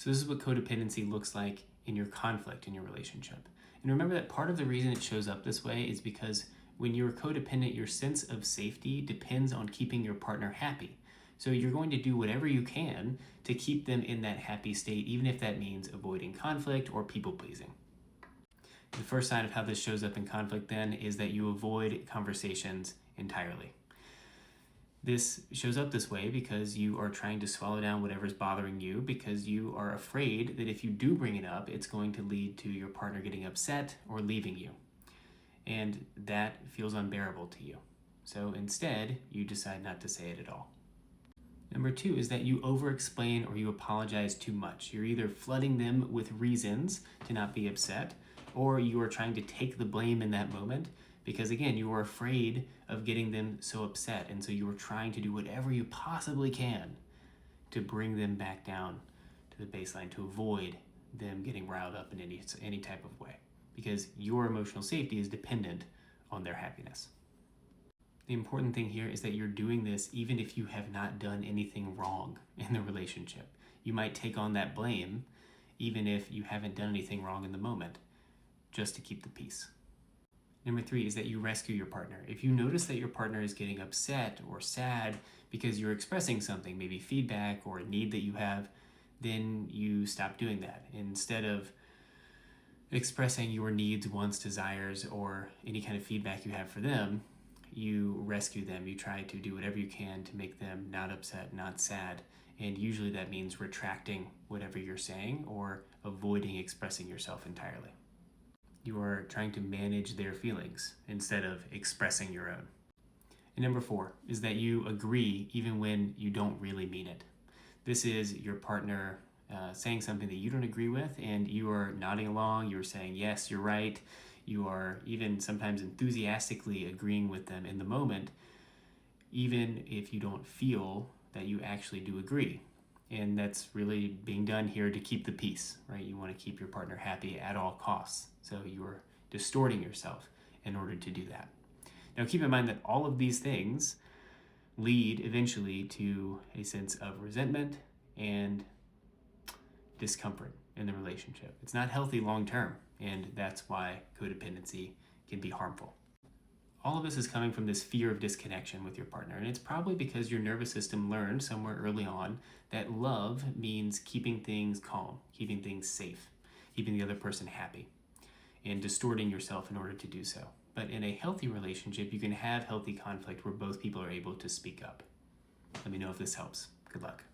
So this is what codependency looks like in your conflict in your relationship. And remember that part of the reason it shows up this way is because when you're codependent, your sense of safety depends on keeping your partner happy. So you're going to do whatever you can to keep them in that happy state, even if that means avoiding conflict or people pleasing. The first sign of how this shows up in conflict then is that you avoid conversations entirely. This shows up this way because you are trying to swallow down whatever's bothering you, because you are afraid that if you do bring it up, it's going to lead to your partner getting upset or leaving you. And that feels unbearable to you. So instead, you decide not to say it at all. Number 2 is that you over-explain or you apologize too much. You're either flooding them with reasons to not be upset, or you are trying to take the blame in that moment because, again, you are afraid of getting them so upset. And so you are trying to do whatever you possibly can to bring them back down to the baseline, to avoid them getting riled up in any type of way, because your emotional safety is dependent on their happiness. The important thing here is that you're doing this even if you have not done anything wrong in the relationship. You might take on that blame even if you haven't done anything wrong in the moment, just to keep the peace. Number 3 is that you rescue your partner. If you notice that your partner is getting upset or sad because you're expressing something, maybe feedback or a need that you have, then you stop doing that. Instead of expressing your needs, wants, desires, or any kind of feedback you have for them, you rescue them. You try to do whatever you can to make them not upset, not sad. And usually that means retracting whatever you're saying or avoiding expressing yourself entirely. You are trying to manage their feelings instead of expressing your own. And number 4 is that you agree even when you don't really mean it. This is your partner saying something that you don't agree with, and you are nodding along, you're saying, yes, you're right. You are even sometimes enthusiastically agreeing with them in the moment, even if you don't feel that you actually do agree. And that's really being done here to keep the peace, right? You want to keep your partner happy at all costs. So you're distorting yourself in order to do that. Now keep in mind that all of these things lead eventually to a sense of resentment and discomfort in the relationship. It's not healthy long term, and that's why codependency can be harmful. All of this is coming from this fear of disconnection with your partner, and it's probably because your nervous system learned somewhere early on that love means keeping things calm, keeping things safe, keeping the other person happy, and distorting yourself in order to do so. But in a healthy relationship, you can have healthy conflict where both people are able to speak up. Let me know if this helps. Good luck.